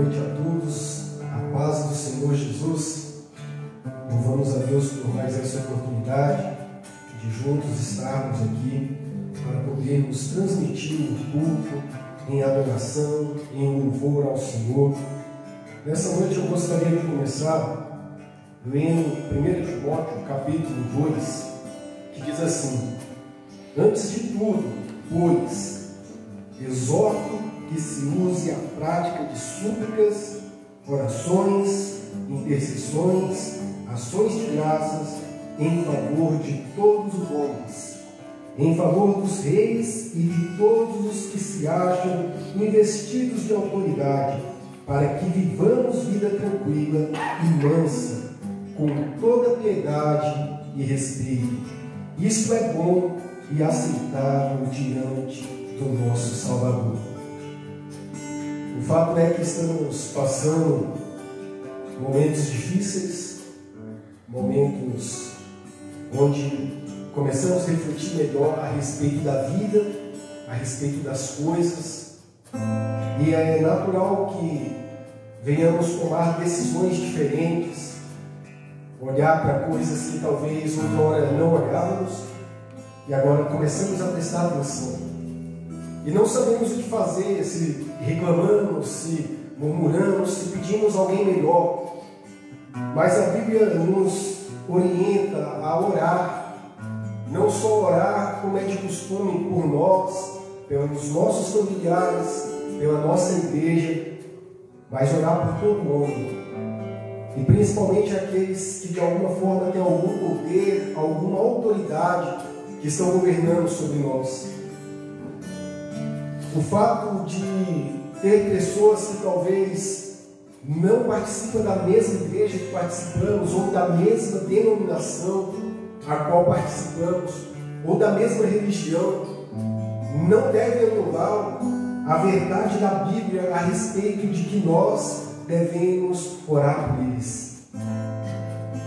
noite a todos, a paz do Senhor Jesus. Louvamos a Deus por mais essa oportunidade de juntos estarmos aqui para podermos transmitir o culto em adoração, em louvor ao Senhor. Nessa noite eu gostaria de começar lendo 1 Timóteo, capítulo 2, que diz assim: antes de tudo, pois, exorto que se use a prática de súplicas, orações, intercessões, ações de graças em favor de todos os homens, em favor dos reis e de todos os que se acham investidos de autoridade, para que vivamos vida tranquila e mansa, com toda piedade e respeito. Isto é bom e aceitável diante do nosso Salvador. O fato é que estamos passando momentos difíceis, momentos onde começamos a refletir melhor a respeito da vida, a respeito das coisas, e é natural que venhamos tomar decisões diferentes, olhar para coisas que talvez outrora não olhávamos e agora começamos a prestar atenção. E não sabemos o que fazer, se reclamamos, se murmuramos, se pedimos alguém melhor. Mas a Bíblia nos orienta a orar, não só orar como é de costume por nós, pelos nossos familiares, pela nossa igreja, mas orar por todo mundo. E principalmente aqueles que de alguma forma têm algum poder, alguma autoridade que estão governando sobre nós. O fato de ter pessoas que talvez não participa da mesma igreja que participamos, ou da mesma denominação a qual participamos, ou da mesma religião, não deve anular a verdade da Bíblia a respeito de que nós devemos orar por eles.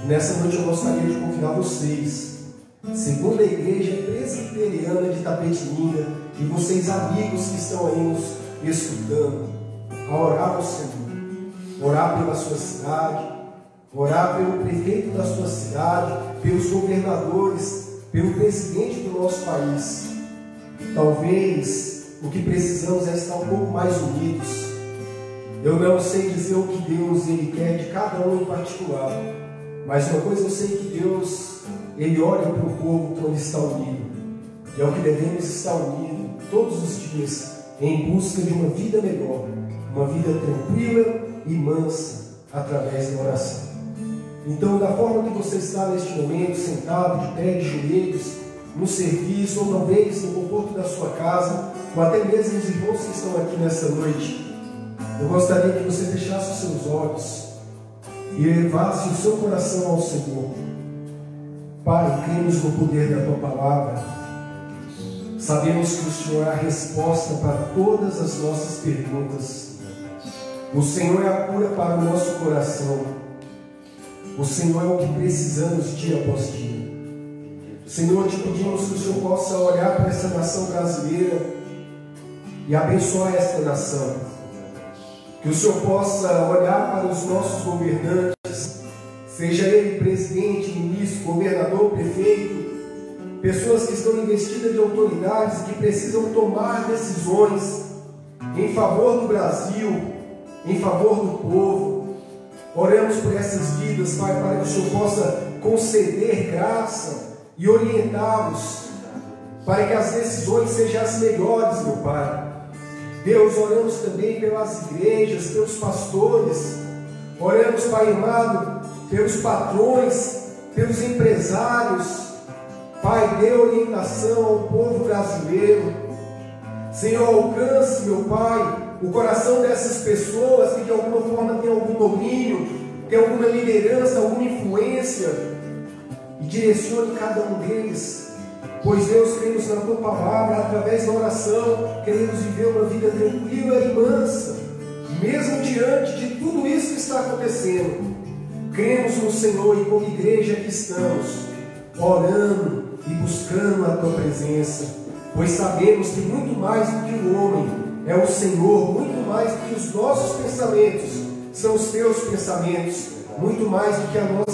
Nessa noite eu gostaria de convidar vocês, segundo a Igreja Presbiteriana de Tapetininga, e vocês amigos que estão aí nos escutando, a orar ao Senhor. Orar pela sua cidade, orar pelo prefeito da sua cidade, pelos governadores, pelo presidente do nosso país. Talvez o que precisamos é estar um pouco mais unidos. Eu não sei dizer o que Deus Ele quer de cada um em particular, mas uma coisa eu sei que Deus Ele olha para o povo quando está unido, e é o que devemos estar unidos todos os dias em busca de uma vida melhor, uma vida tranquila e mansa através da oração. Então, da forma que você está neste momento, sentado, de pé, de joelhos, no serviço, ou talvez no conforto da sua casa, ou até mesmo os irmãos que estão aqui nessa noite, eu gostaria que você fechasse os seus olhos e elevasse o seu coração ao Senhor. Pai, cremos no poder da Tua Palavra. Sabemos que o Senhor é a resposta para todas as nossas perguntas. O Senhor é a cura para o nosso coração. O Senhor é o que precisamos dia após dia. Senhor, te pedimos que o Senhor possa olhar para essa nação brasileira e abençoar esta nação. Que o Senhor possa olhar para os nossos governantes, seja ele presidente, ministro, governador, prefeito, pessoas que estão investidas de autoridades e que precisam tomar decisões em favor do Brasil, em favor do povo. Oramos por essas vidas, Pai, para que o Senhor possa conceder graça e orientá-los, para que as decisões sejam as melhores, meu Pai. Deus, oramos também pelas igrejas, pelos pastores, oramos, Pai amado, pelos patrões, pelos empresários. Pai, dê orientação ao povo brasileiro. Senhor, alcance, meu Pai, o coração dessas pessoas que de alguma forma têm algum domínio, têm alguma liderança, alguma influência, e direcione cada um deles. Pois, Deus, cremos na Tua Palavra, através da oração, queremos viver uma vida tranquila e mansa, mesmo diante de tudo isso que está acontecendo. Cremos no Senhor e como igreja que estamos, orando e buscando a Tua presença, pois sabemos que muito mais do que o homem é o Senhor, muito mais do que os nossos pensamentos são os Teus pensamentos, muito mais do que a nossa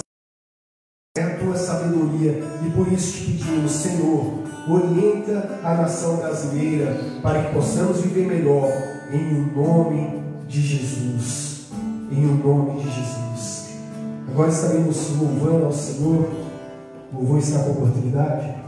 é a Tua sabedoria. E por isso te pedimos, Senhor, orienta a nação brasileira para que possamos viver melhor, em o nome de Jesus, em o nome de Jesus. Agora estaremos louvando ao Senhor. O louvor está com oportunidade.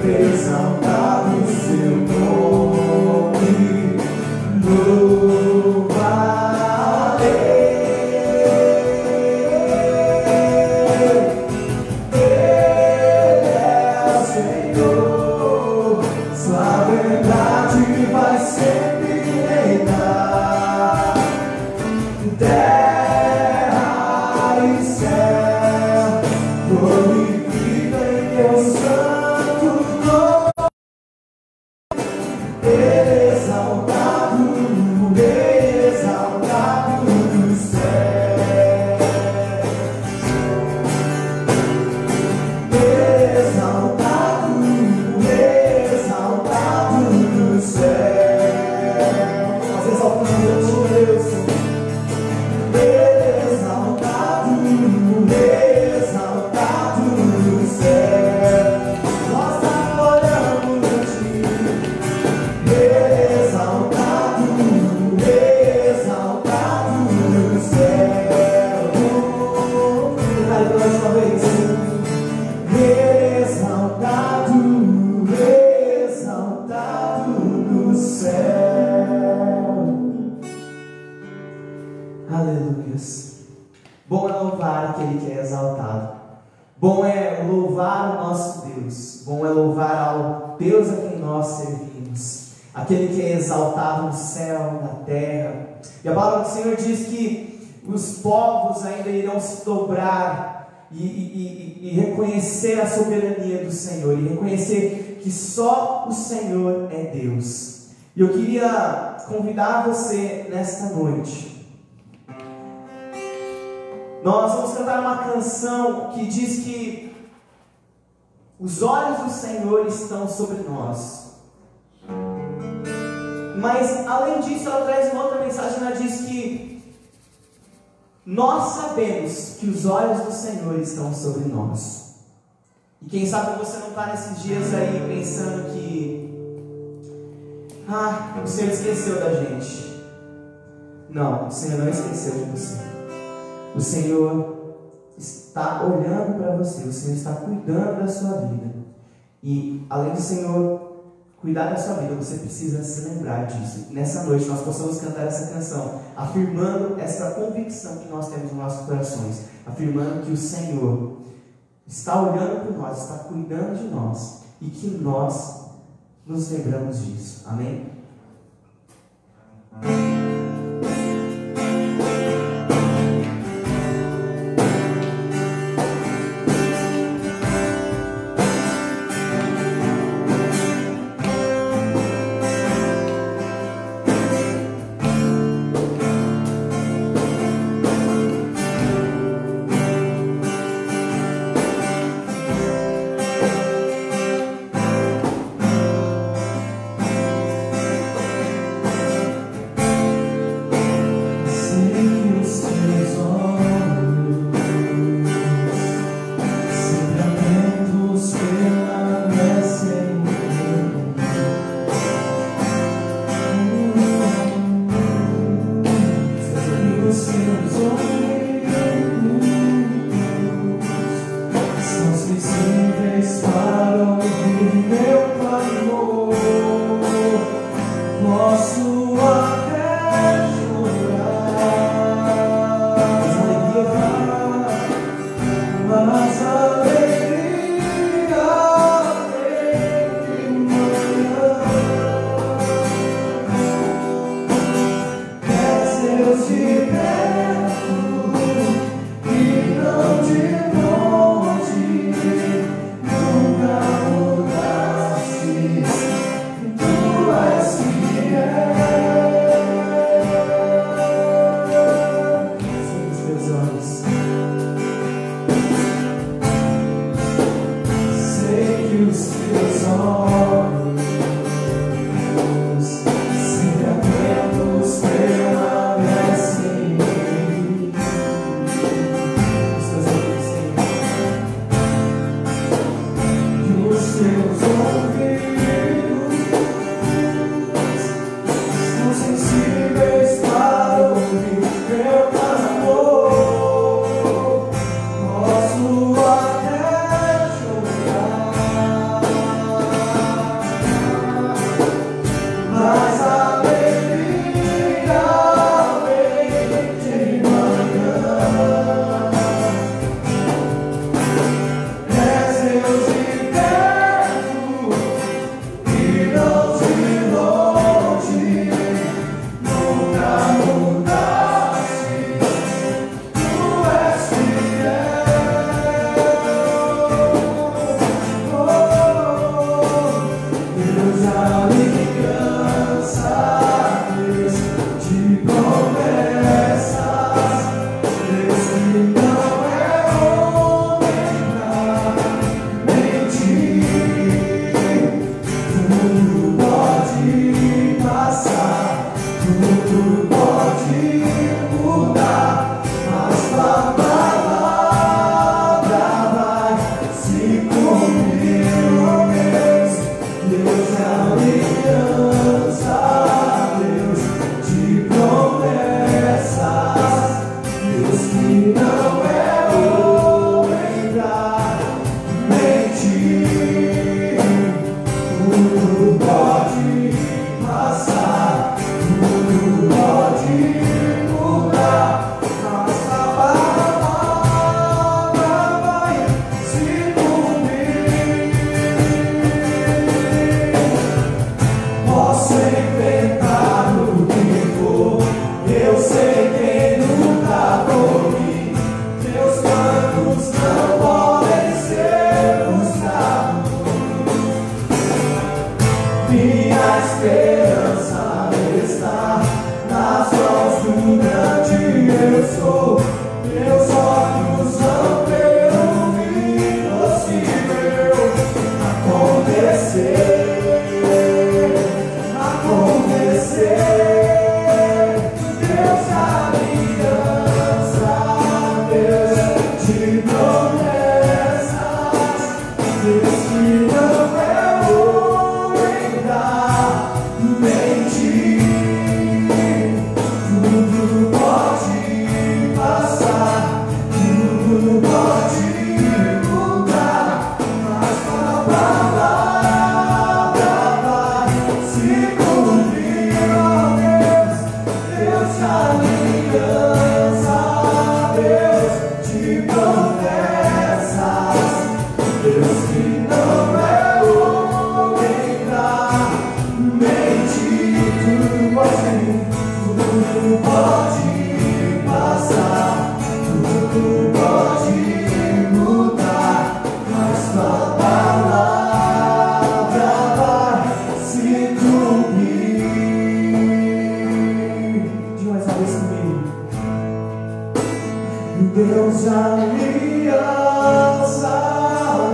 Exaltado seu nome, terra e céu glorifica em teu santo nome. Exaltado no céu. Exaltado no céu. Nós exaltamos o Deus. Exaltado no céu. Nós adoramos a Ti. Exaltado no céu. Mais uma vez. Exaltado no céu. Aleluias. Bom é louvar aquele que é exaltado. Bom é louvar o nosso Deus. Bom é louvar ao Deus a quem nós servimos. Aquele que é exaltado no céu, na terra. E a palavra do Senhor diz que os povos ainda irão se dobrar e reconhecer a soberania do Senhor, e reconhecer que só o Senhor é Deus. E eu queria convidar você nesta noite. Nós vamos cantar uma canção que diz que os olhos do Senhor estão sobre nós. Mas além disso, ela traz uma outra mensagem. Ela diz que nós sabemos que os olhos do Senhor estão sobre nós. E quem sabe você não está nesses dias aí pensando que o Senhor esqueceu da gente. Não, o Senhor não esqueceu de você. O Senhor está olhando para você. O Senhor está cuidando da sua vida. E além do Senhor cuidar da sua vida, você precisa se lembrar disso. Nessa noite nós possamos cantar essa canção, afirmando essa convicção que nós temos nos nossos corações, afirmando que o Senhor está olhando por nós, está cuidando de nós, e que nós nos lembramos disso. Amém? Deus de aliança,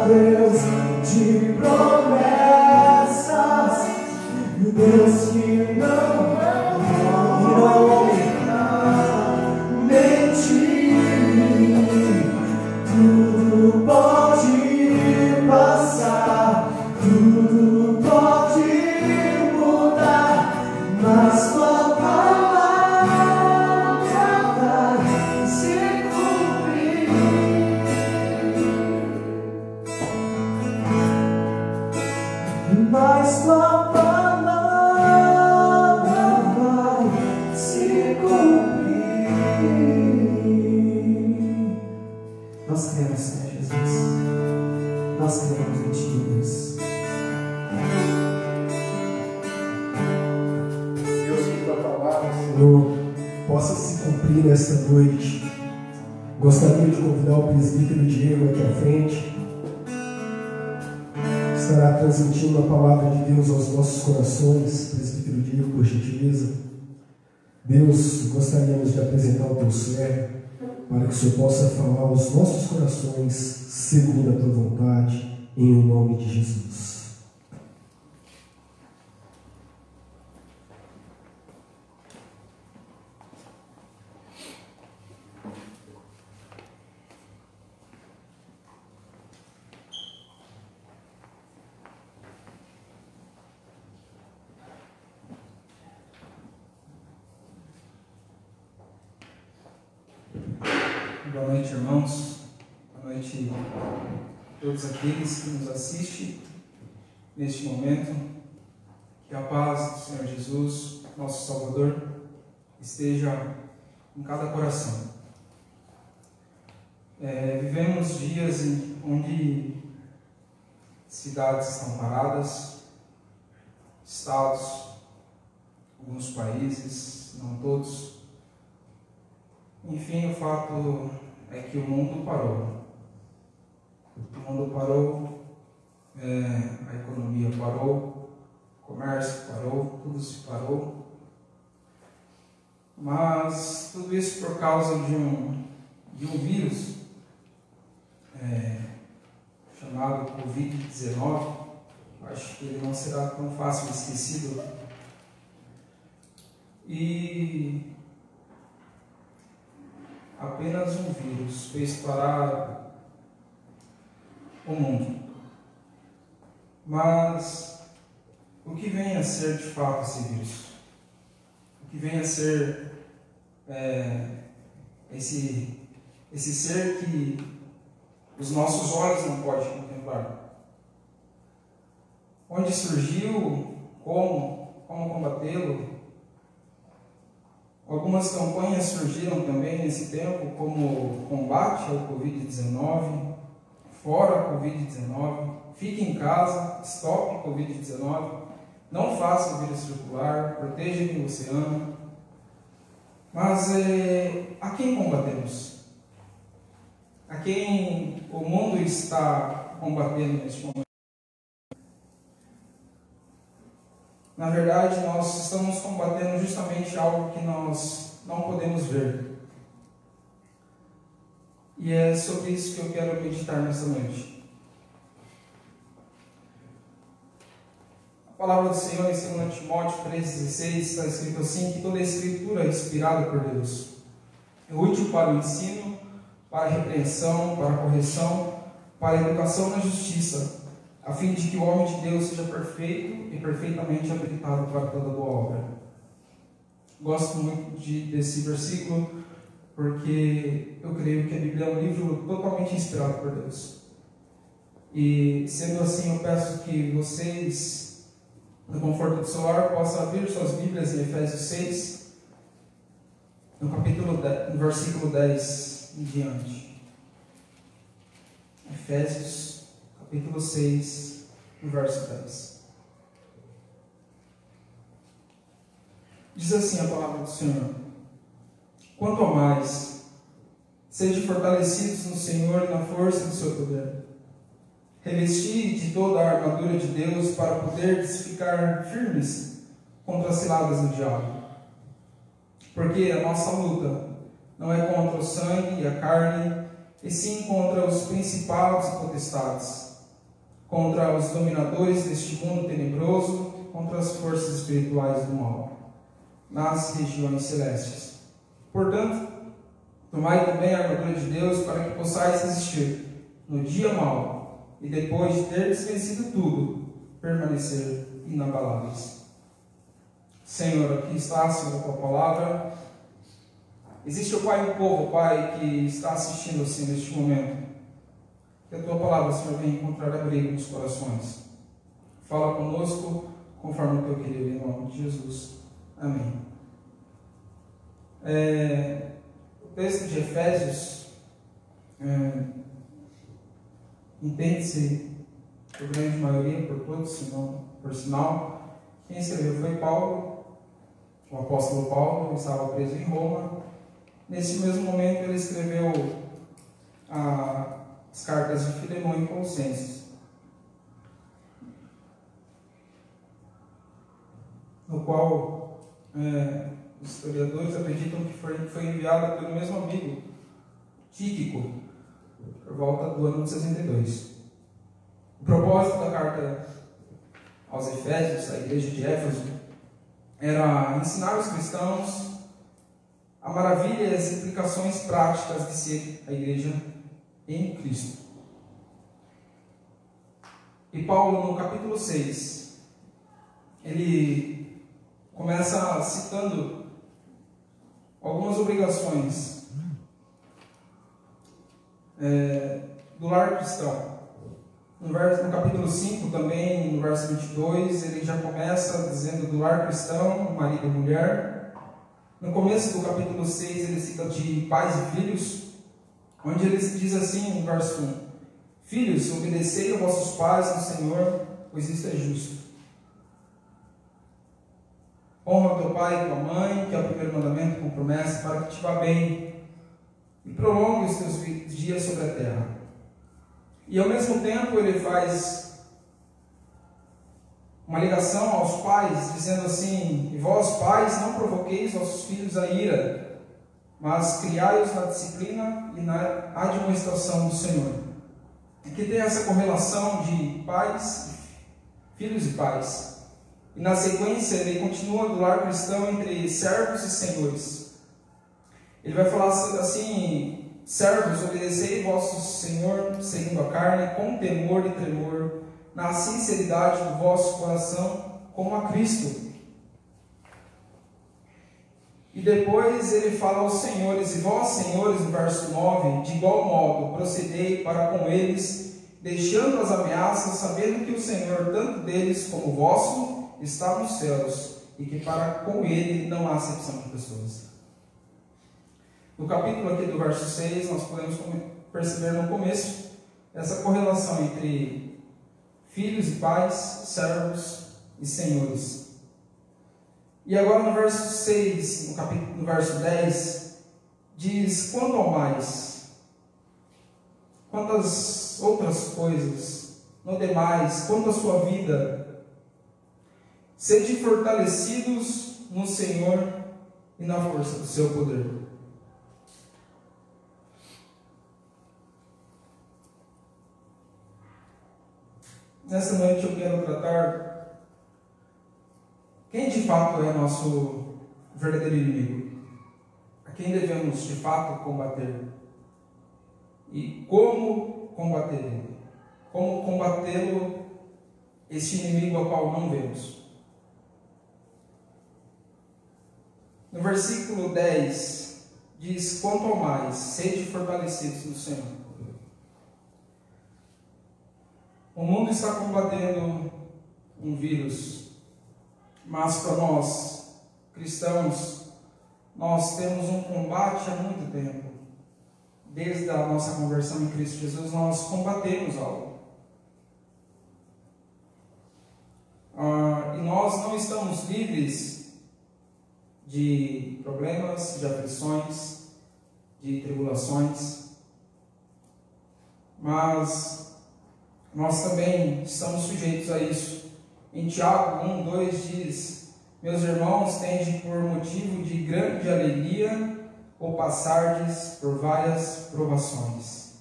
Deus de promessas, Deus que não é homem, mentir, tudo pode passar, tudo pode mudar, mas tua palavra vai se cumprir. Mas tua palavra vai se cumprir. Nós cremos, Senhor Jesus. Nós cremos em Ti, Deus. Deus, que tua palavra, Senhor, possa se cumprir nesta noite. Gostaria de convidar o presbítero Diego aqui à frente. Estará transmitindo a palavra de Deus aos nossos corações. Presbítero Diego, por gentileza. Deus, gostaríamos de apresentar o teu servo, para que o Senhor possa falar aos nossos corações, segundo a tua vontade, em o nome de Jesus. Boa noite, irmãos. Boa noite a todos aqueles que nos assistem neste momento. Que a paz do Senhor Jesus, nosso Salvador, esteja em cada coração. Vivemos dias onde cidades estão paradas, estados, alguns países, não todos. Enfim, o fato é que o mundo parou. O mundo parou, a economia parou, o comércio parou, tudo se parou. Mas tudo isso por causa de um vírus chamado Covid-19. Acho que ele não será tão fácil esquecido. E apenas um vírus fez parar o mundo. Mas o que vem a ser de fato esse vírus? O que vem a ser esse esse ser que os nossos olhos não podem contemplar. Onde surgiu, como combatê-lo. Algumas campanhas surgiram também nesse tempo, como combate ao Covid-19, fora a Covid-19, fique em casa, stop Covid-19, não faça o vírus circular, proteja quem você ama. Mas a quem combatemos? A quem o mundo está combatendo neste momento? Na verdade, nós estamos combatendo justamente algo que nós não podemos ver. E é sobre isso que eu quero meditar nessa noite. A palavra do Senhor em 2 Timóteo 3,16 está escrito assim, que toda a Escritura é inspirada por Deus. É útil para o ensino, para a repreensão, para a correção, para a educação na justiça, a fim de que o homem de Deus seja perfeito e perfeitamente habilitado para toda boa obra. Gosto muito desse versículo, porque eu creio que a Bíblia é um livro totalmente inspirado por Deus. E, sendo assim, eu peço que vocês, no conforto do seu lar, possam abrir suas Bíblias em Efésios 6, no versículo 10 em diante. Efésios capítulo 6, no verso 10. Diz assim a palavra do Senhor: quanto ao mais, sede fortalecidos no Senhor e na força do seu poder. Revesti de toda a armadura de Deus para poderes ficar firmes contra as ciladas do diabo. Porque a nossa luta não é contra o sangue e a carne, e sim contra os principados e potestades, contra os dominadores deste mundo tenebroso, contra as forças espirituais do mal, nas regiões celestes. Portanto, tomai também a armadura de Deus para que possais resistir no dia mau, e depois de teres vencido tudo, permanecer inabaláveis. Senhor, aqui está, Senhor, a tua palavra. Existe, ó Pai, um povo, Pai, que está assistindo assim neste momento. Que a tua palavra, Senhor, venha encontrar abrigo nos corações. Fala conosco conforme o teu querido, em nome de Jesus. Amém. O texto de Efésios entende-se por grande maioria, por todos, por sinal. Quem escreveu foi Paulo, o apóstolo Paulo, que estava preso em Roma. Nesse mesmo momento ele escreveu as cartas de Filemão e Colossenses, no qual os historiadores acreditam que foi enviado pelo mesmo amigo, Tíquico, por volta do ano de 62. O propósito da carta aos Efésios, à igreja de Éfeso, era ensinar os cristãos a maravilha e as implicações práticas de ser a igreja em Cristo. E Paulo, no capítulo 6, ele começa citando algumas obrigações do lar cristão. No capítulo 5 também, no verso 22, ele já começa dizendo do lar cristão, marido e mulher. No começo do capítulo 6, ele cita de pais e filhos, onde ele diz assim, no verso 1: filhos, obedecei a vossos pais no Senhor, pois isso é justo. Honra teu pai e tua mãe, que é o primeiro mandamento com promessa, para que te vá bem e prolongue os teus dias sobre a terra. E ao mesmo tempo ele faz uma ligação aos pais, dizendo assim: e vós, pais, não provoqueis vossos filhos a ira, mas criai-os na disciplina e na admoestação do Senhor. Aqui tem essa correlação de pais, filhos e pais. E na sequência ele continua do lar cristão entre servos e senhores. Ele vai falar assim: servos, obedecei vosso Senhor segundo a carne, com temor e tremor, na sinceridade do vosso coração, como a Cristo. E depois ele fala aos senhores: e vós, senhores, no verso 9, de igual modo procedei para com eles, deixando as ameaças, sabendo que o Senhor, tanto deles como vosso, está nos céus, e que para com ele não há acepção de pessoas. No capítulo aqui do verso 6, nós podemos perceber no começo essa correlação entre filhos e pais, servos e senhores. E agora no verso 6, no verso 10, diz: quanto ao mais, quantas outras coisas, no demais, quanto à sua vida, sede fortalecidos no Senhor e na força do seu poder. Nessa noite eu quero tratar quem de fato é nosso verdadeiro inimigo, a quem devemos de fato combater e como combater ele, como combatê-lo, esse inimigo ao qual não vemos. No versículo 10 diz: quanto ao mais, sede fortalecidos no Senhor. O mundo está combatendo um vírus, mas para nós, cristãos, nós temos um combate há muito tempo. Desde a nossa conversão em Cristo Jesus, nós combatemos algo. E nós não estamos livres de problemas, de aflições, de tribulações, mas nós também estamos sujeitos a isso. Em Tiago 1:2 diz: meus irmãos, tende por motivo de grande alegria ou passardes por várias provações,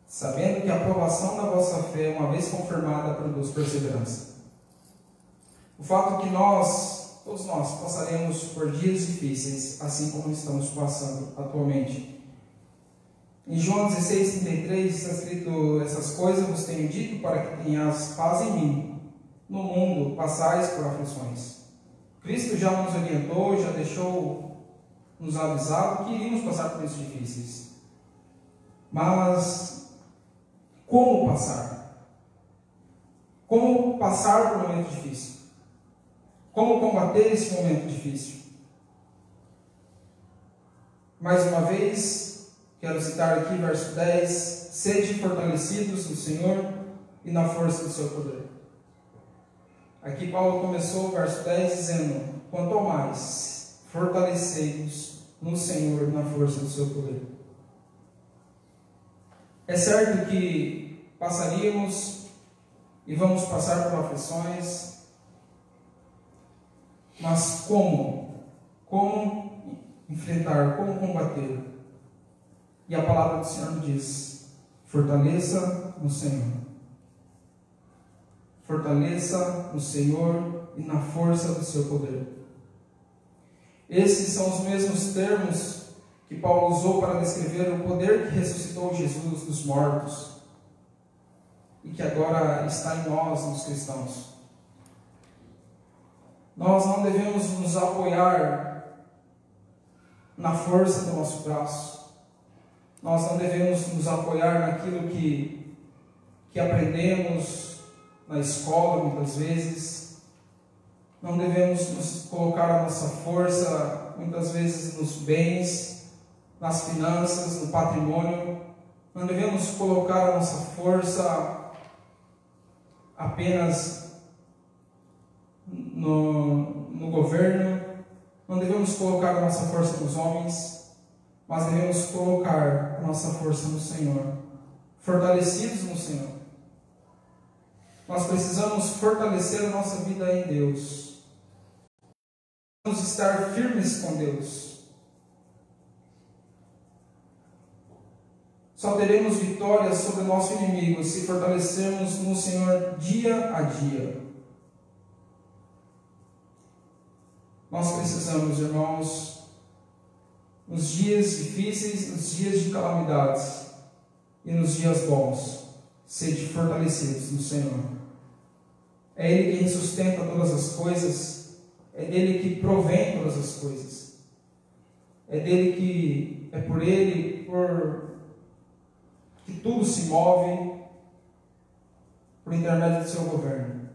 sabendo que a provação da vossa fé, uma vez confirmada, produz perseverança. O fato é que todos nós, passaremos por dias difíceis, assim como estamos passando atualmente. Em João 16:33 está escrito: essas coisas vos tenho dito para que tenhas paz em mim. No mundo passais por aflições. Cristo já nos orientou, já deixou nos avisado que iríamos passar por isso difíceis. Mas como passar? Como passar por um momento difícil? Como combater esse momento difícil? Mais uma vez, quero citar aqui verso 10: sede fortalecidos no Senhor e na força do seu poder. Aqui Paulo começou o verso 10 dizendo: quanto ao mais, fortalecei-vos no Senhor e na força do seu poder. É certo que passaríamos e vamos passar por aflições, mas como? Como enfrentar? Como combater? E a palavra do Senhor diz: fortaleça no Senhor. Fortaleça no Senhor e na força do seu poder. Esses são os mesmos termos que Paulo usou para descrever o poder que ressuscitou Jesus dos mortos e que agora está em nós, nos cristãos. Nós não devemos nos apoiar na força do nosso braço. Nós não devemos nos apoiar naquilo que aprendemos na escola, muitas vezes. Não devemos nos colocar a nossa força, muitas vezes, nos bens, nas finanças, no patrimônio. Não devemos colocar a nossa força apenas no governo. Não devemos colocar a nossa força nos homens, mas devemos colocar a nossa força no Senhor, fortalecidos no Senhor. Nós precisamos fortalecer a nossa vida em Deus. Precisamos estar firmes com Deus. Só teremos vitória sobre o nosso inimigo se fortalecermos no Senhor dia a dia. Nós precisamos, irmãos, nos dias difíceis, nos dias de calamidades e nos dias bons, sede fortalecidos no Senhor. É Ele quem sustenta todas as coisas, é dele que provém todas as coisas. é dele que é por ele, por que tudo se move, por intermédio do seu governo.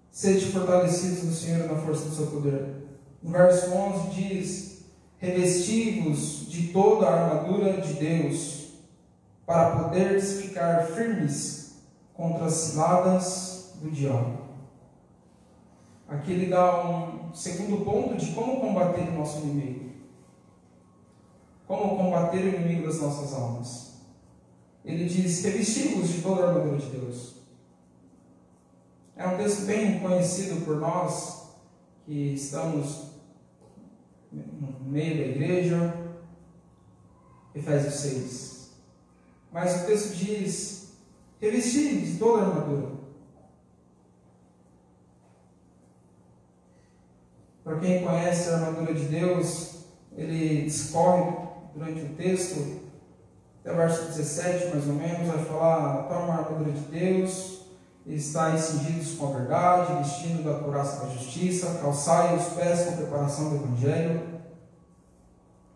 Sede fortalecidos no Senhor e na força do seu poder. No verso 11 diz: revesti-vos de toda a armadura de Deus, para poderes ficar firmes contra as ciladas do diabo. Aqui ele dá um segundo ponto de como combater o nosso inimigo. Como combater o inimigo das nossas almas. Ele diz: revesti-vos de toda a armadura de Deus. É um texto bem conhecido por nós, que estamos no meio da igreja, Efésios 6. Mas o texto diz: revesti de toda a armadura. Para quem conhece a armadura de Deus, ele discorre durante o texto, até o verso 17 mais ou menos, vai falar: toma a armadura de Deus, estáis cingidos com a verdade, vestindo da couraça da justiça, calçai os pés com a preparação do Evangelho,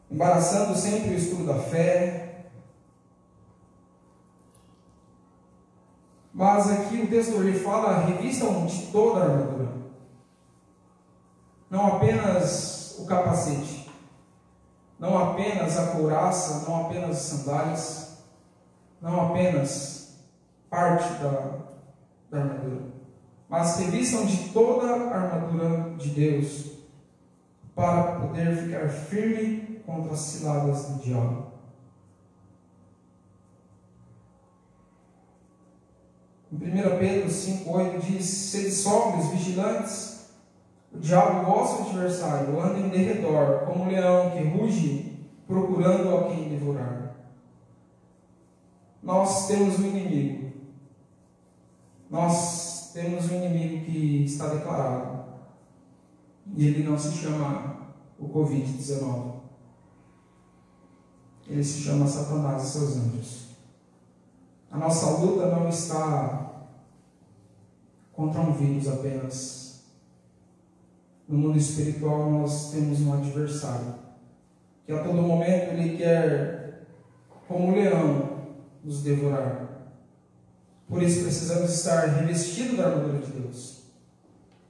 embaraçando sempre o escudo da fé. Mas aqui o texto ele fala: revistam de toda a armadura, não apenas o capacete, não apenas a couraça, não apenas as sandálias, não apenas parte da armadura, mas revistam de toda a armadura de Deus, para poder ficar firme contra as ciladas do diabo. Em 1 Pedro 5,8 diz: sede sóbrios, vigilantes. O diabo, vosso adversário, anda em derredor, como um leão que ruge, procurando a quem devorar. Nós temos um inimigo. Nós temos um inimigo que está declarado. E ele não se chama o Covid-19. Ele se chama Satanás e seus anjos. A nossa luta não está contra um vírus apenas. No mundo espiritual nós temos um adversário, que a todo momento ele quer, como um leão, nos devorar. Por isso precisamos estar revestidos da armadura de Deus,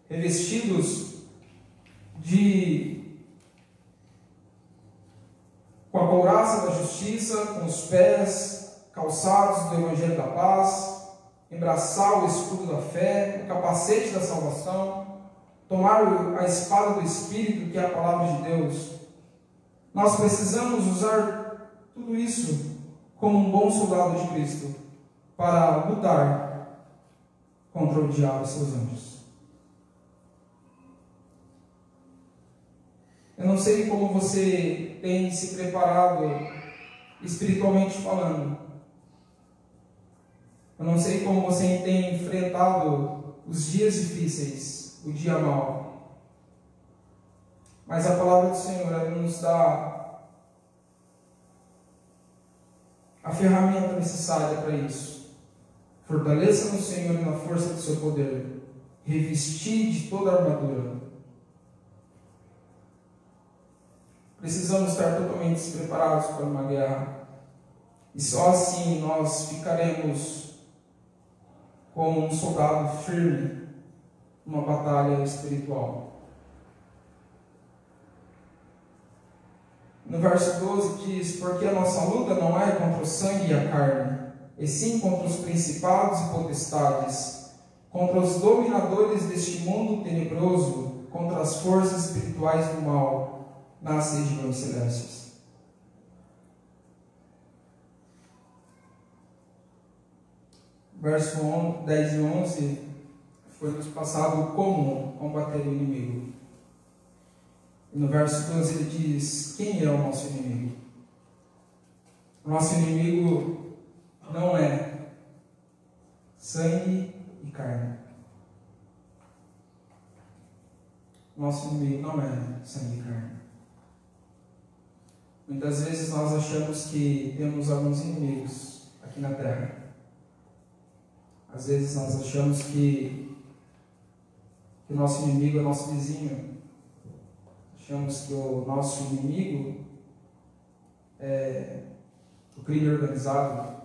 revestidos com a couraça da justiça, com os pés calçados do Evangelho da paz, embraçar o escudo da fé, o capacete da salvação, tomar a espada do Espírito, que é a palavra de Deus. Nós precisamos usar tudo isso como um bom soldado de Cristo para lutar contra o diabo e seus anjos. Eu não sei como você tem se preparado espiritualmente falando. Eu não sei como você tem enfrentado os dias difíceis, o dia mau. Mas a palavra do Senhor, ela nos dá a ferramenta necessária para isso. Fortaleça no Senhor e na força do seu poder. Revestir de toda a armadura. Precisamos estar totalmente preparados para uma guerra. E só assim nós ficaremos como um soldado firme numa batalha espiritual. No verso 12 diz: porque a nossa luta não é contra o sangue e a carne, e sim contra os principados e potestades, contra os dominadores deste mundo tenebroso, contra as forças espirituais do mal nas regiões celestes. Verso 10 e 11 foi nos passado como combater o inimigo. E no verso 12 ele diz: quem é o nosso inimigo? O nosso inimigo não é sangue e carne. O nosso inimigo não é sangue e carne. Muitas vezes nós achamos que temos alguns inimigos aqui na terra. Às vezes nós achamos que o nosso inimigo é nosso vizinho. achamos que o nosso inimigo é o crime organizado,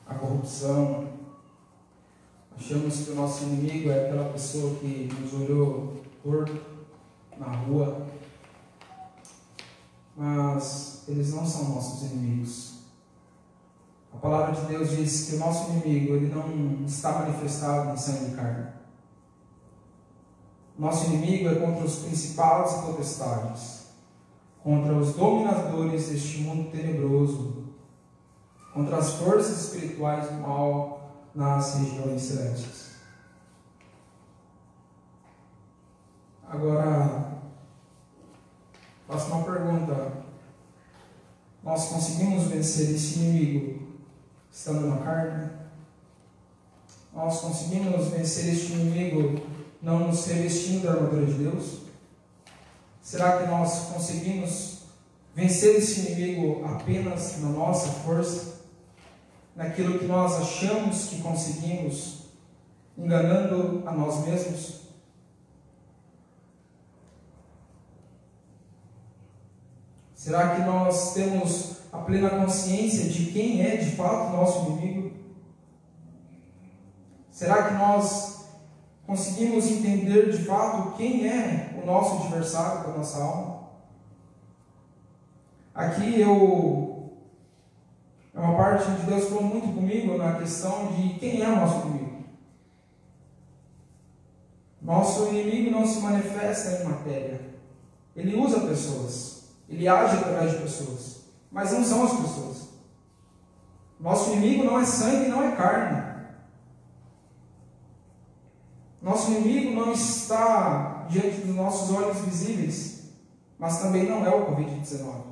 a corrupção. Achamos que o nosso inimigo é aquela pessoa que nos olhou torto na rua. Mas eles não são nossos inimigos. A palavra de Deus diz que o nosso inimigo ele não está manifestado em sangue e carne. Nosso inimigo é contra os principados e potestades, contra os dominadores deste mundo tenebroso, contra as forças espirituais do mal nas regiões celestes. Agora, faço uma pergunta. Nós conseguimos vencer esse inimigo estando na carne? Nós conseguimos vencer este inimigo não nos revestindo da armadura de Deus? Será que nós conseguimos vencer esse inimigo apenas na nossa força? Naquilo que nós achamos que conseguimos, enganando a nós mesmos? Será que nós temos a plena consciência de quem é de fato o nosso inimigo? Será que nós conseguimos entender de fato quem é o nosso adversário da nossa alma? Aqui é uma parte de Deus falou muito comigo na questão de quem é o nosso inimigo. Nosso inimigo não se manifesta em matéria. Ele usa pessoas. Ele age através de pessoas, mas não são as pessoas. Nosso inimigo não é sangue, não é carne. Nosso inimigo não está diante dos nossos olhos visíveis, mas também não é o Covid-19.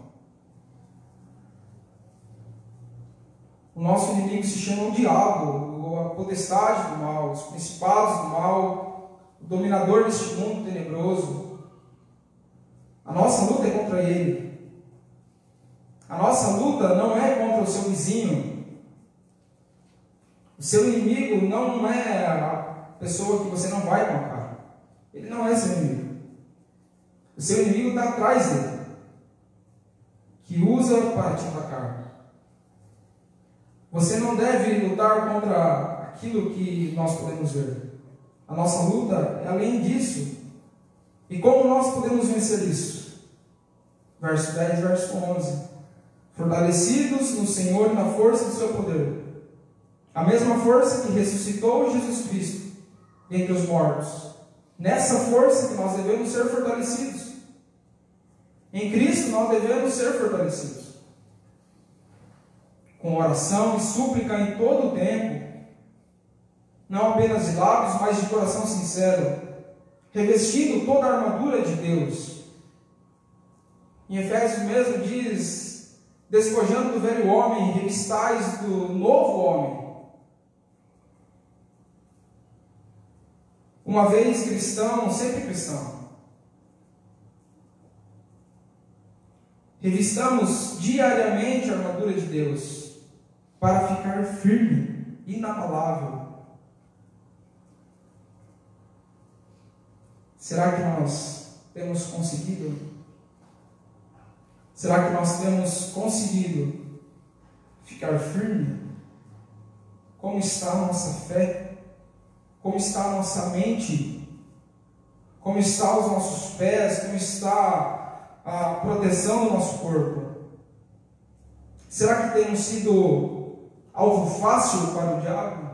O nosso inimigo se chama o diabo, a potestade do mal, os principados do mal, o dominador deste mundo tenebroso. A nossa luta é contra ele. A nossa luta não é contra o seu vizinho. O seu inimigo não é a pessoa que você não vai com a cara. Ele não é seu inimigo. O seu inimigo está atrás dele, que usa para te atacar. Você não deve lutar contra aquilo que nós podemos ver. A nossa luta é além disso. E como nós podemos vencer isso? Verso 10, verso 11. Fortalecidos no Senhor e na força do seu poder. A mesma força que ressuscitou Jesus Cristo dentre os mortos. Nessa força que nós devemos ser fortalecidos. Em Cristo nós devemos ser fortalecidos. Com oração e súplica em todo o tempo. Não apenas de lábios, mas de coração sincero. Revestindo toda a armadura de Deus. Em Efésios mesmo diz, despojando do velho homem, revistais do novo homem. Uma vez cristão, sempre cristão. Revistamos diariamente a armadura de Deus, para ficar firme, inabalável. Será que nós temos conseguido? Será que nós temos conseguido ficar firme? Como está a nossa fé? Como está a nossa mente? Como estão os nossos pés? Como está a proteção do nosso corpo? Será que temos sido alvo fácil para o diabo?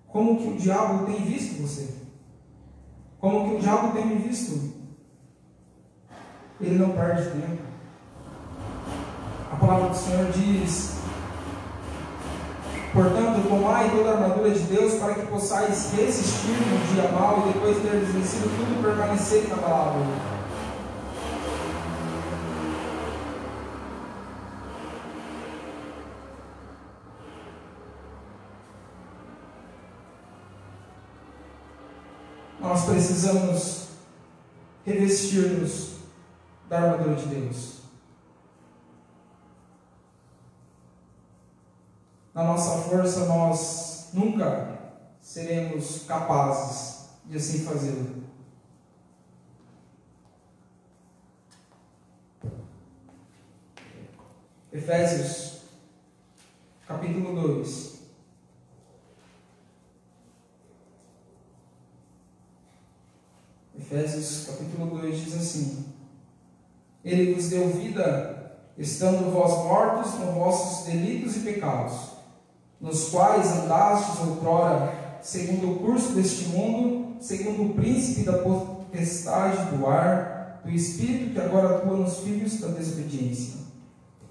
Como que o diabo tem visto você? Como que o diabo tem me visto? Ele não perde tempo. A palavra do Senhor diz: portanto, tomai toda a armadura de Deus para que possais resistir no dia mau e depois de ter vencido tudo, permanecer inabalável. Nós precisamos revestir-nos da armadura de Deus. Na nossa força, nós nunca seremos capazes de assim fazê-lo. Efésios, capítulo 2. Efésios, capítulo 2 diz assim: Ele vos deu vida, estando vós mortos com vossos delitos e pecados, nos quais andastes outrora, segundo o curso deste mundo, segundo o príncipe da potestade do ar, do espírito que agora atua nos filhos da desobediência,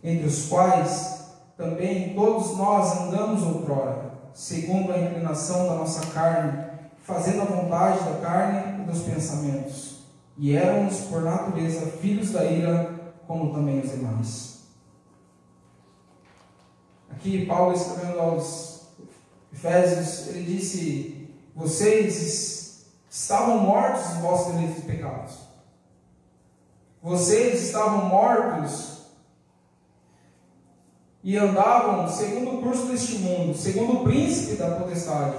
entre os quais também todos nós andamos outrora, segundo a inclinação da nossa carne, fazendo a vontade da carne e dos pensamentos, e éramos por natureza filhos da ira, como também os demais. Aqui Paulo, escrevendo aos Efésios, ele disse: vocês estavam mortos nos vossos delitos e pecados. Vocês estavam mortos e andavam segundo o curso deste mundo, segundo o príncipe da potestade,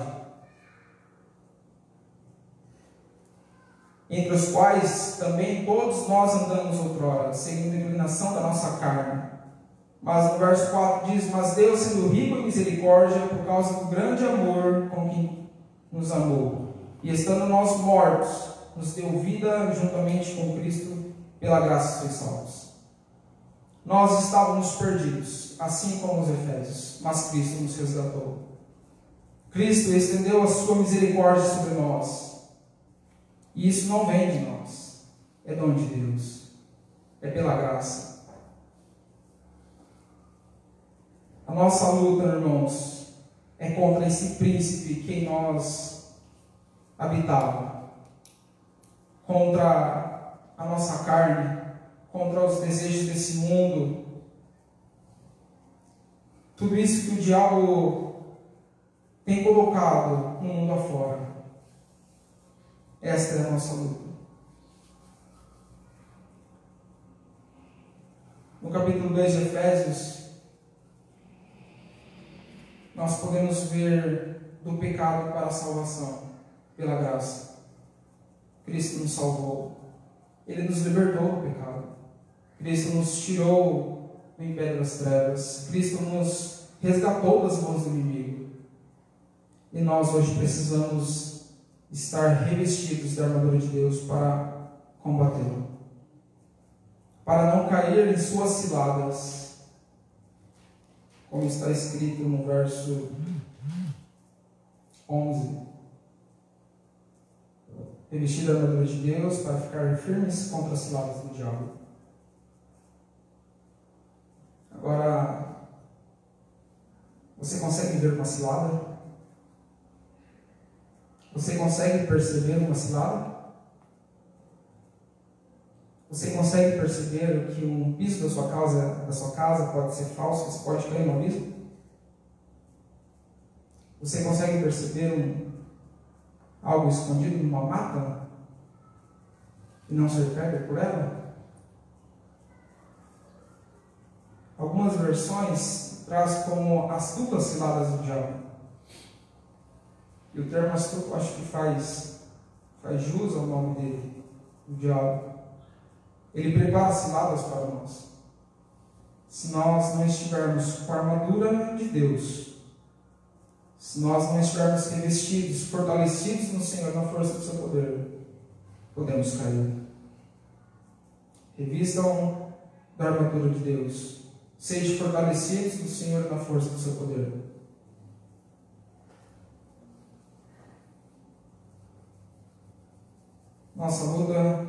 entre os quais também todos nós andamos outrora, segundo a inclinação da nossa carne. Mas no verso 4 diz: mas Deus, sendo rico em misericórdia, por causa do grande amor com que nos amou, e estando nós mortos, nos deu vida juntamente com Cristo, pela graça sois salvos. Nós estávamos perdidos, assim como os efésios, mas Cristo nos resgatou. Cristo estendeu a sua misericórdia sobre nós. E isso não vem de nós, é dom de Deus, é pela graça. A nossa luta, irmãos, é contra esse príncipe que em nós habitava, contra a nossa carne, contra os desejos desse mundo, tudo isso que o diabo tem colocado no mundo afora. Esta é a nossa luta. No capítulo 2 de Efésios, nós podemos ver do pecado para a salvação, pela graça. Cristo nos salvou. Ele nos libertou do pecado. Cristo nos tirou do império das trevas. Cristo nos resgatou das mãos do inimigo. E nós hoje precisamos estar revestidos da armadura de Deus para combatê-lo, para não cair em suas ciladas, como está escrito no verso 11: revestir da armadura de Deus para ficar firmes contra as ciladas do diabo. Agora, você consegue ver uma cilada? Você consegue perceber uma cilada? Você consegue perceber que um piso da sua casa pode ser falso, você pode cair no abismo? Você consegue perceber algo escondido numa mata e não ser pego por ela? Algumas versões traz como astutas ciladas do diabo. E o termo astuto acho que faz jus ao nome dele, o diabo. Ele prepara ciladas para nós. Se nós não estivermos com a armadura de Deus, se nós não estivermos revestidos, fortalecidos no Senhor, na força do seu poder, podemos cair. Revistam da armadura de Deus. Sejam fortalecidos no Senhor e na força do seu poder. Nossa luta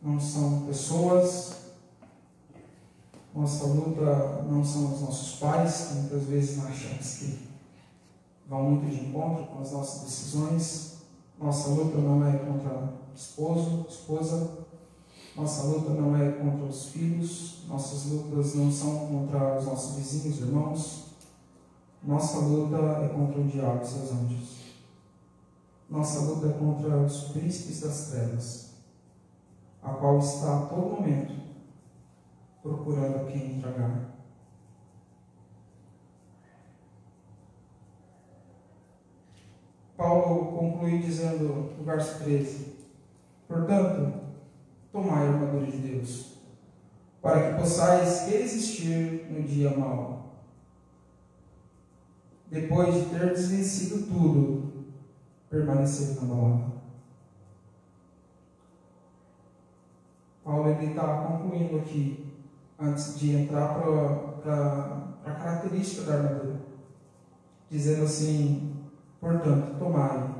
não são pessoas, nossa luta não são os nossos pais, que muitas vezes nós achamos que vão muito de encontro com as nossas decisões. Nossa luta não é contra esposo, esposa, nossa luta não é contra os filhos, nossas lutas não são contra os nossos vizinhos, irmãos. Nossa luta é contra o diabo e seus anjos. Nossa luta é contra os príncipes das trevas, a qual está a todo momento procurando a quem tragar. Paulo conclui dizendo no verso 13: portanto, tomai a armadura de Deus, para que possais resistir no dia mau. Depois de ter vencido tudo, permanecer inabalável. Paulo está concluindo aqui, antes de entrar para a característica da armadura, dizendo assim: portanto, tomai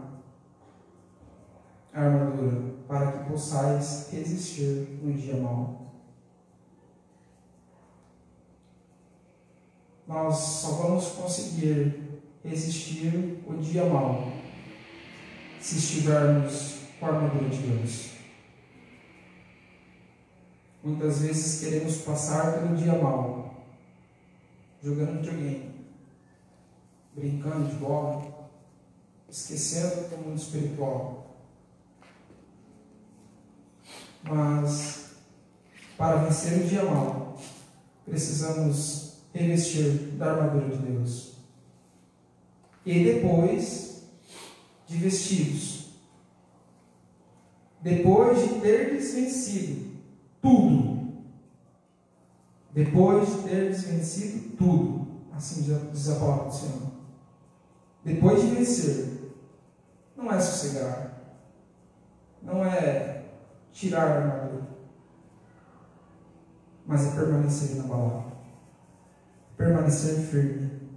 a armadura, para que possais resistir no dia mau. Nós só vamos conseguir resistir o dia mau se estivermos com a armadura de Deus. Muitas vezes queremos passar pelo dia mau, jogando videogame, brincando de bola, esquecendo do mundo espiritual. Mas, para vencer o dia mau, precisamos revestir da armadura de Deus. E depois de vestidos, depois de teres vencido tudo, depois de teres vencido tudo, assim diz a palavra do Senhor. Depois de vencer, não é sossegar, não é tirar a armadura, mas é permanecer inabalável, permanecer firme,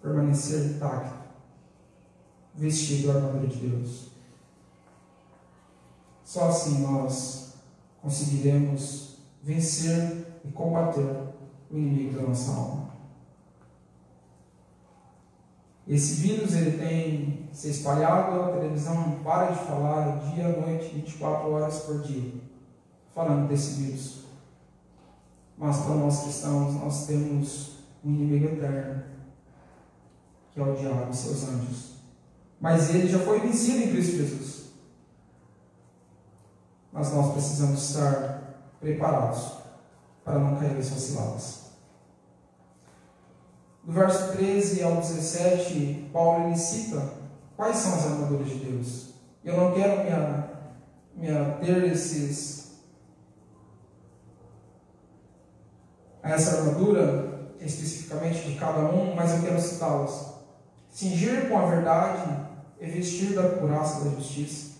permanecer intacto, vestido a armadura de Deus. Só assim nós conseguiremos vencer e combater o inimigo da nossa alma. Esse vírus ele tem se espalhado, a televisão não para de falar dia, noite, 24 horas por dia, falando desse vírus. Mas para nós cristãos, nós temos um inimigo eterno, que é o diabo e seus anjos. Mas ele já foi vencido em Cristo Jesus. Mas nós precisamos estar preparados para não cair em suas ciladas. Do verso 13 ao 17, Paulo cita quais são as armaduras de Deus. Eu não quero me ater a essa armadura especificamente de cada um, mas eu quero citá-las. Cingir com a verdade e vestir da couraça da justiça,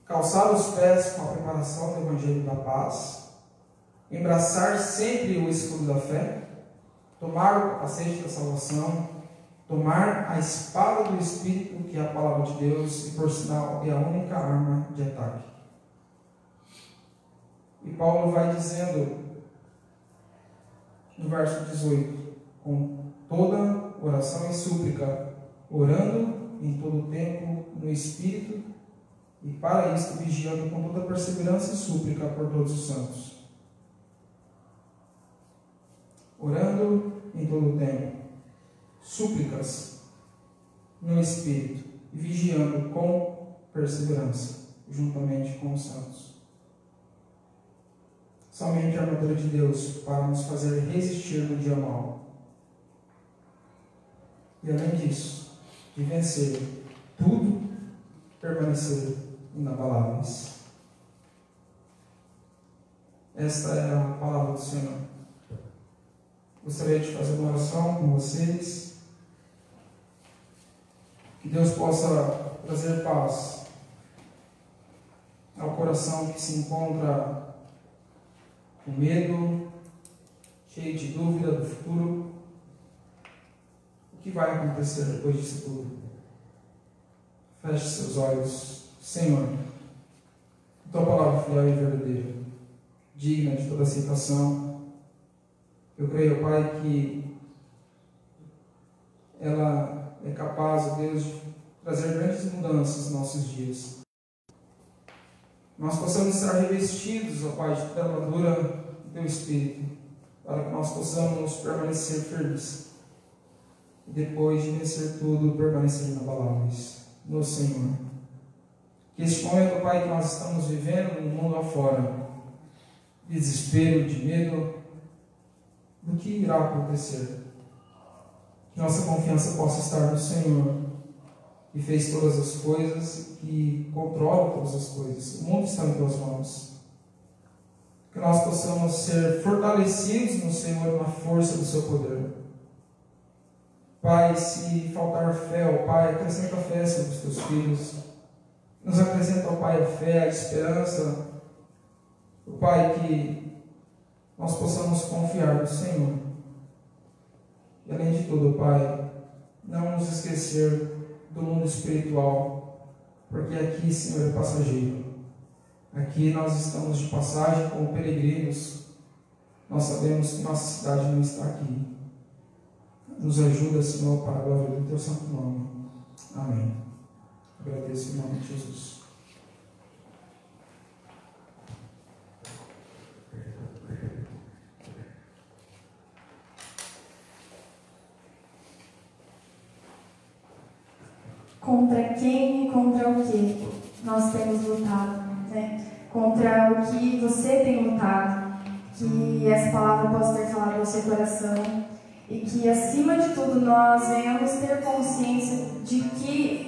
calçar os pés com a preparação do evangelho da paz, embraçar sempre o escudo da fé, tomar o capacete da salvação, tomar a espada do Espírito, que é a palavra de Deus, e por sinal é a única arma de ataque. E Paulo vai dizendo no verso 18, com toda oração e súplica, orando em todo tempo no Espírito, e para isto vigiando com toda perseverança e súplica por todos os santos. Orando em todo tempo, súplicas no Espírito, e vigiando com perseverança, juntamente com os santos. Somente a armadura de Deus para nos fazer resistir no dia mau. E além disso, de vencer tudo, permanecer inabaláveis. Esta é a palavra do Senhor. Gostaria de fazer uma oração com vocês. Que Deus possa trazer paz ao coração que se encontra com medo, cheio de dúvida do futuro. O que vai acontecer depois disso tudo? Feche seus olhos. Senhor, tua palavra fiel e verdadeira, digna de toda aceitação. Eu creio, Pai, que ela é capaz, Deus, de trazer grandes mudanças nos nossos dias. Nós possamos estar revestidos, ó Pai, de toda a armadura do Teu Espírito, para que nós possamos permanecer firmes e depois de vencer tudo, permanecer inabaláveis no Senhor. Que este momento, Pai, que nós estamos vivendo no mundo afora, de desespero, de medo, do que irá acontecer, que nossa confiança possa estar no Senhor, que fez todas as coisas, que controla todas as coisas. O mundo está em tuas mãos. que nós possamos ser fortalecidos no Senhor, na força do seu poder. Pai, se faltar fé, ó Pai, acrescenta a fé sobre os teus filhos. Nos acrescenta, ó Pai, a fé, a esperança. Ó Pai, que nós possamos confiar no Senhor. E além de tudo, ó Pai, não nos esquecer do mundo espiritual, porque aqui, Senhor, é passageiro. Aqui nós estamos de passagem como peregrinos. Nós sabemos que nossa cidade não está aqui. Nos ajuda, Senhor, para a glória do teu santo nome. Amém. Agradeço em nome de Jesus. Contra quem e contra o que nós temos lutado, né? Contra o que você tem lutado, que essa palavra possa ter falado ao seu coração e que, acima de tudo, nós venhamos ter consciência de que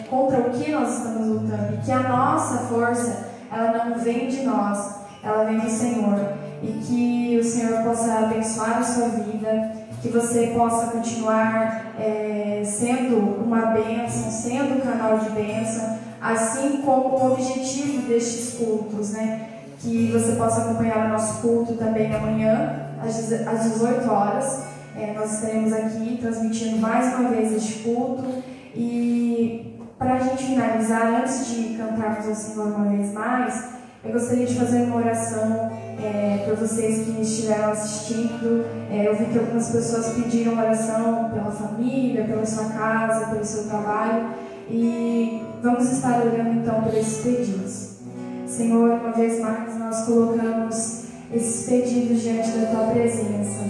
contra o que nós estamos lutando e que a nossa força, ela não vem de nós, ela vem do Senhor, e que o Senhor possa abençoar a sua vida, que você possa continuar sendo uma bênção, sendo um canal de bênção, assim como o objetivo destes cultos, né? Que você possa acompanhar o nosso culto também amanhã, às 18 horas. Nós estaremos aqui transmitindo mais uma vez este culto. E para a gente finalizar, antes de cantarmos ao Senhor uma vez mais, eu gostaria de fazer uma oração por vocês que estiveram assistindo. Eu vi que algumas pessoas pediram oração pela família, pela sua casa, pelo seu trabalho. E vamos estar orando então por esses pedidos. Senhor, uma vez mais nós colocamos esses pedidos diante da Tua presença.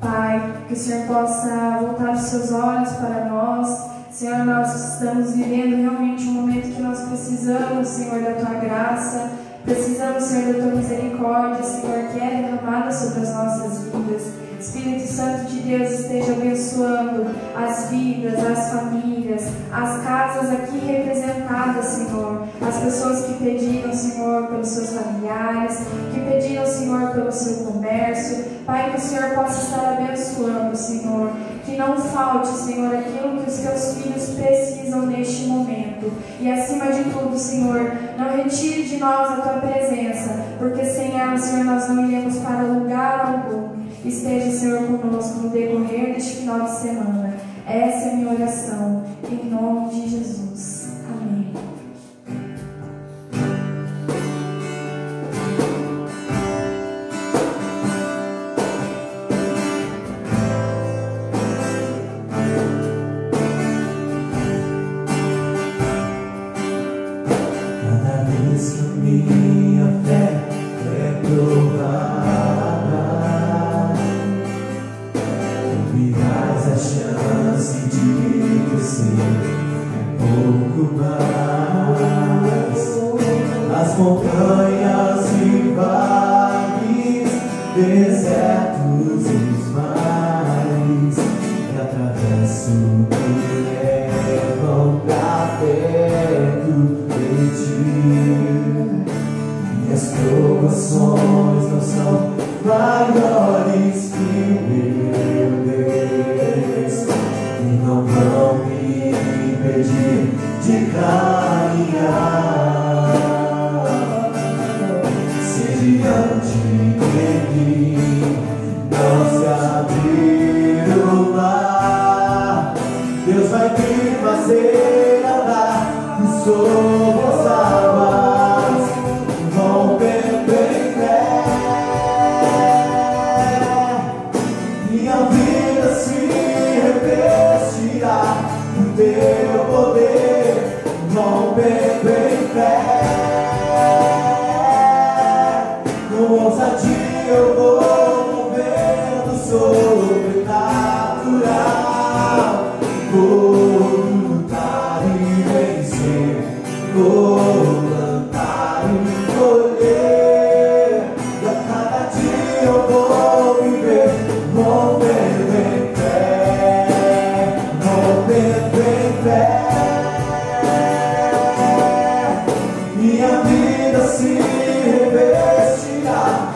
Pai, que o Senhor possa voltar os seus olhos para nós. Senhor, nós estamos vivendo realmente um momento que nós precisamos, Senhor, da Tua graça. Precisamos, Senhor, da Tua misericórdia, Senhor, que é derramada sobre as nossas vidas. Espírito Santo de Deus esteja abençoando as vidas, as famílias, as casas aqui representadas, Senhor. As pessoas que pediram, Senhor, pelos seus familiares, que pediram, Senhor, pelo seu comércio. Pai, que o Senhor possa estar abençoando, Senhor. Que não falte, Senhor, aquilo que os teus filhos precisam neste momento. E acima de tudo, Senhor, não retire de nós a Tua presença, porque sem ela, Senhor, nós não iremos para lugar algum. Esteja, Senhor, conosco no decorrer deste final de semana. Essa é a minha oração, em nome de Jesus. Amém. Cada vez que minha fé é provada, a chance de crescer um pouco mais. As montanhas e vales, desertos e os mares, que atravesso me levam pra perto de Ti. Minhas provações não são maiores que o meu Deus, e não vão me impedir de caminhar. Se diante de mim não se abrir o mar, Deus vai me fazer andar sobre as águas, rompendo em fé. Minha vida se revestirá do Teu poder, rompendo em fé. Com ousadia eu vou movendo sobrenatural. Vou lutar e vencer, vou plantar e colher. E a cada dia eu vou viver, rompendo em fé, rompendo em fé. Minha vida se revestirá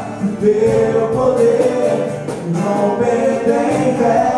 teu poder, rompendo em fé.